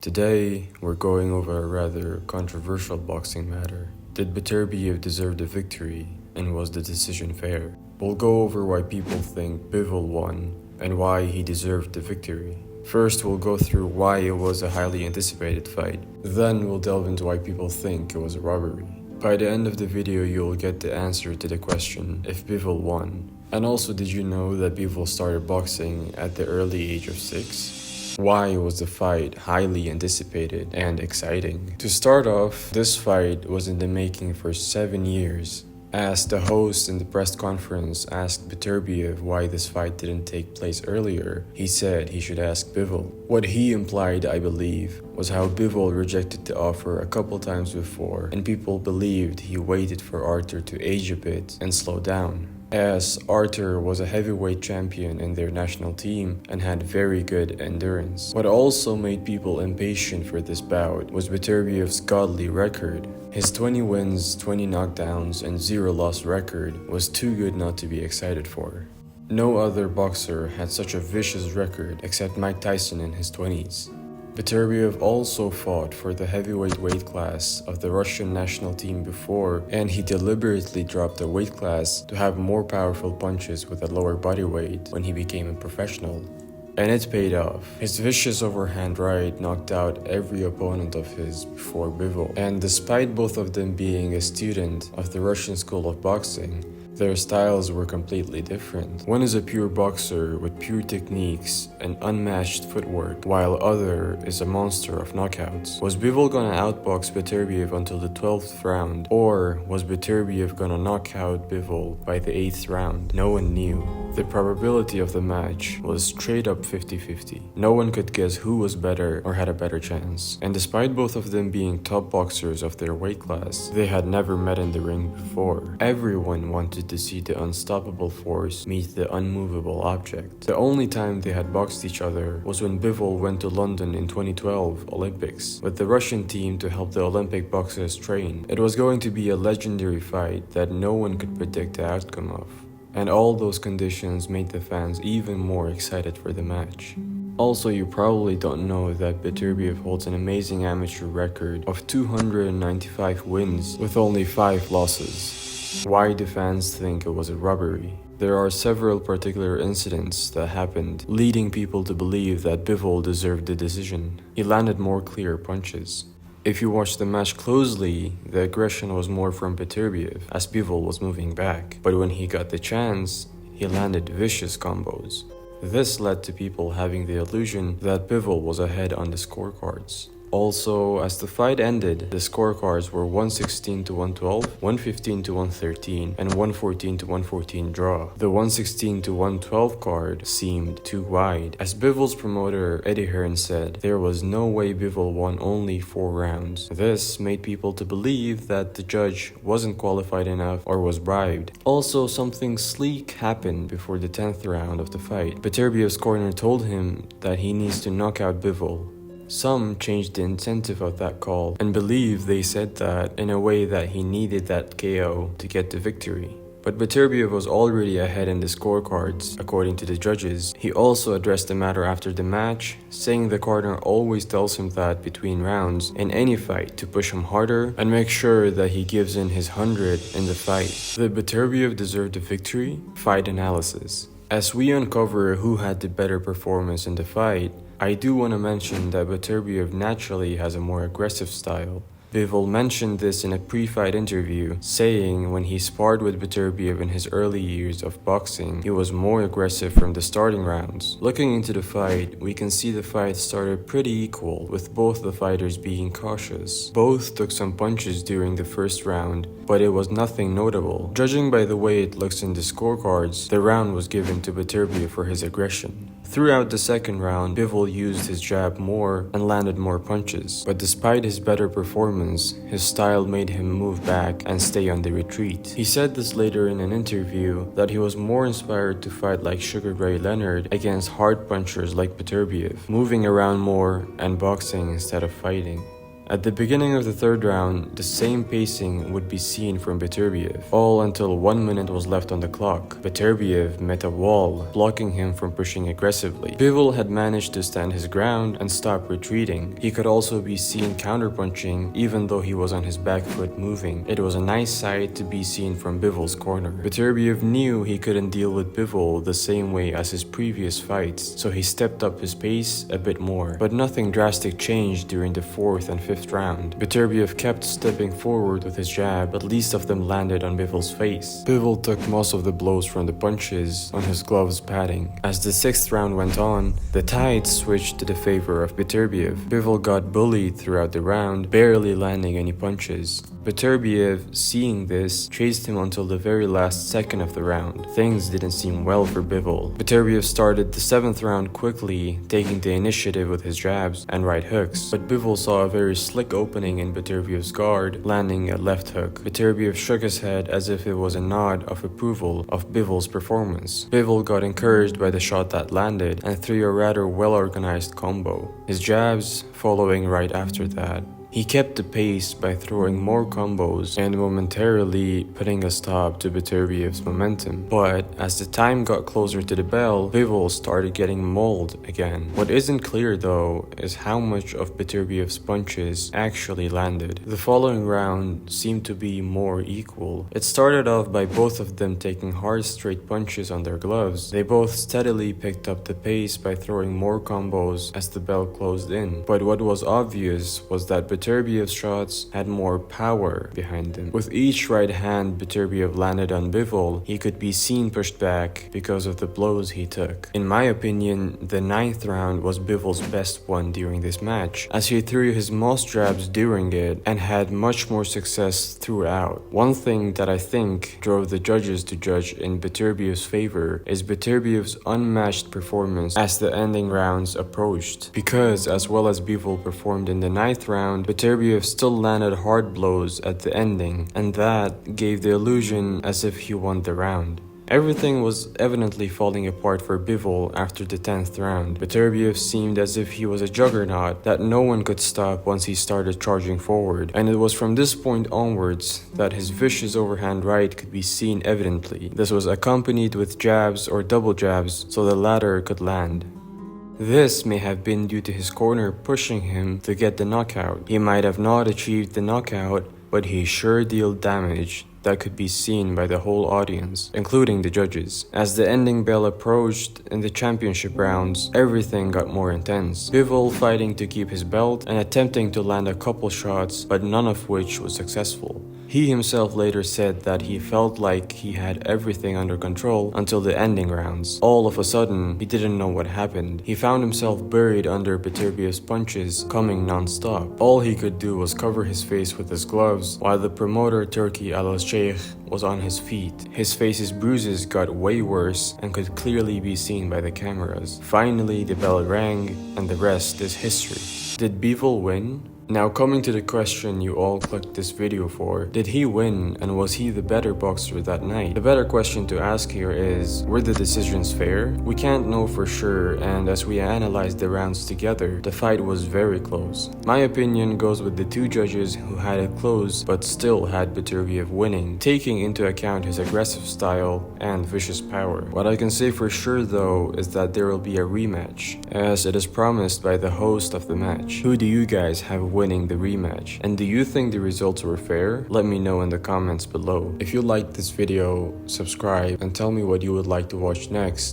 Today, we're going over a rather controversial boxing matter. Did Beterbiev deserve the victory, and was the decision fair? We'll go over why people think Bivol won, and why he deserved the victory. First, we'll go through why it was a highly anticipated fight. Then, we'll delve into why people think it was a robbery. By the end of the video, you'll get the answer to the question if Bivol won. And also, did you know that Bivol started boxing at the early age of 6? Why was the fight highly anticipated and exciting? To start off, this fight was in the making for 7 years. As the host in the press conference asked Beterbiev why this fight didn't take place earlier, he said he should ask Bivol. What he implied, I believe, was how Bivol rejected the offer a couple times before, and people believed he waited for Artur to age a bit and slow down. As Artur was a heavyweight champion in their national team and had very good endurance. What also made people impatient for this bout was Beterbiev's godly record. His 20 wins, 20 knockdowns, and 0 loss record was too good not to be excited for. No other boxer had such a vicious record except Mike Tyson in his 20s. Beterbiev also fought for the heavyweight weight class of the Russian national team before, and he deliberately dropped the weight class to have more powerful punches with a lower body weight when he became a professional. And it paid off. His vicious overhand right knocked out every opponent of his before Bivol. And despite both of them being a student of the Russian School of Boxing, their styles were completely different. One is a pure boxer with pure techniques and unmatched footwork, while other is a monster of knockouts. Was Bivol gonna outbox Beterbiev until the 12th round, or was Beterbiev gonna knock out Bivol by the 8th round? No one knew. The probability of the match was straight up 50-50. No one could guess who was better or had a better chance. And despite both of them being top boxers of their weight class, they had never met in the ring before. Everyone wanted to see the unstoppable force meet the unmovable object. The only time they had boxed each other was when Bivol went to London in 2012 Olympics with the Russian team to help the Olympic boxers train. It was going to be a legendary fight that no one could predict the outcome of. And all those conditions made the fans even more excited for the match. Also, you probably don't know that Beterbiev holds an amazing amateur record of 295 wins with only 5 losses. Why do fans think it was a robbery? There are several particular incidents that happened, leading people to believe that Bivol deserved the decision. He landed more clear punches. If you watch the match closely, the aggression was more from Beterbiev, as Bivol was moving back. But when he got the chance, he landed vicious combos. This led to people having the illusion that Bivol was ahead on the scorecards. Also, as the fight ended, the scorecards were 116 to 112, 115 to 113, and 114 to 114 draw. The 116 to 112 card seemed too wide. As Bivol's promoter Eddie Hearn said, there was no way Bivol won only 4 rounds. This made people to believe that the judge wasn't qualified enough or was bribed. Also, something sleek happened before the 10th round of the fight. Beterbiev's corner told him that he needs to knock out Bivol. Some changed the incentive of that call and believe they said that in a way that he needed that KO to get the victory. But Beterbiev was already ahead in the scorecards, according to the judges. He also addressed the matter after the match, saying the corner always tells him that between rounds in any fight to push him harder and make sure that he gives in his 100 in the fight. Did Beterbiev deserve the victory? Fight analysis. As we uncover who had the better performance in the fight, I do want to mention that Beterbiev naturally has a more aggressive style. Bivol mentioned this in a pre-fight interview, saying when he sparred with Beterbiev in his early years of boxing, he was more aggressive from the starting rounds. Looking into the fight, we can see the fight started pretty equal, with both the fighters being cautious. Both took some punches during the first round, but it was nothing notable. Judging by the way it looks in the scorecards, the round was given to Beterbiev for his aggression. Throughout the second round, Bivol used his jab more and landed more punches, but despite his better performance, his style made him move back and stay on the retreat. He said this later in an interview that he was more inspired to fight like Sugar Ray Leonard against hard punchers like Beterbiev, moving around more and boxing instead of fighting. At the beginning of the third round, the same pacing would be seen from Beterbiev, all until 1 minute was left on the clock. Beterbiev met a wall, blocking him from pushing aggressively. Bivol had managed to stand his ground and stop retreating. He could also be seen counterpunching even though he was on his back foot moving. It was a nice sight to be seen from Bivol's corner. Beterbiev knew he couldn't deal with Bivol the same way as his previous fights, so he stepped up his pace a bit more. But nothing drastic changed during the fourth and fifth round. Beterbiev kept stepping forward with his jab, but least of them landed on Bivol's face. Bivol took most of the blows from the punches on his gloves padding. As the sixth round went on, the tide switched to the favor of Beterbiev. Bivol got bullied throughout the round, barely landing any punches. Beterbiev, seeing this, chased him until the very last second of the round. Things didn't seem well for Bivol. Beterbiev started the seventh round quickly, taking the initiative with his jabs and right hooks, but Bivol saw a very slick opening in Beterbiev's guard, landing a left hook. Beterbiev shook his head as if it was a nod of approval of Bivol's performance. Bivol got encouraged by the shot that landed and threw a rather well-organized combo, his jabs following right after that. He kept the pace by throwing more combos and momentarily putting a stop to Beterbiev's momentum. But as the time got closer to the bell, Bivol started getting mauled again. What isn't clear though is how much of Beterbiev's punches actually landed. The following round seemed to be more equal. It started off by both of them taking hard straight punches on their gloves. They both steadily picked up the pace by throwing more combos as the bell closed in. But what was obvious was that Beterbiev's shots had more power behind them. With each right hand Beterbiev landed on Bivol, he could be seen pushed back because of the blows he took. In my opinion, the ninth round was Bivol's best one during this match, as he threw his most jabs during it and had much more success throughout. One thing that I think drove the judges to judge in Beterbiev's favor is Beterbiev's unmatched performance as the ending rounds approached. Because as well as Bivol performed in the ninth round, Beterbiev still landed hard blows at the ending, and that gave the illusion as if he won the round. Everything was evidently falling apart for Bivol after the 10th round. Beterbiev seemed as if he was a juggernaut that no one could stop once he started charging forward, and it was from this point onwards that his vicious overhand right could be seen evidently. This was accompanied with jabs or double jabs so the latter could land. This may have been due to his corner pushing him to get the knockout. He might have not achieved the knockout, but he sure dealt damage that could be seen by the whole audience, including the judges. As the ending bell approached in the championship rounds, everything got more intense. Bivol fighting to keep his belt and attempting to land a couple shots, but none of which was successful. He himself later said that he felt like he had everything under control until the ending rounds. All of a sudden, he didn't know what happened. He found himself buried under Beterbiev's punches coming non-stop. All he could do was cover his face with his gloves, while the promoter Turkey Al-Sheikh was on his feet. His face's bruises got way worse and could clearly be seen by the cameras. Finally, the bell rang, and the rest is history. Did Bivol win? Now coming to the question you all clicked this video for, did he win and was he the better boxer that night? The better question to ask here is, were the decisions fair? We can't know for sure, and as we analyzed the rounds together, the fight was very close. My opinion goes with the two judges who had it close but still had Beterbiev winning, taking into account his aggressive style and vicious power. What I can say for sure though is that there will be a rematch, as it is promised by the host of the match. Who do you guys have winning the rematch? And do you think the results were fair? Let me know in the comments below. If you liked this video, subscribe and tell me what you would like to watch next.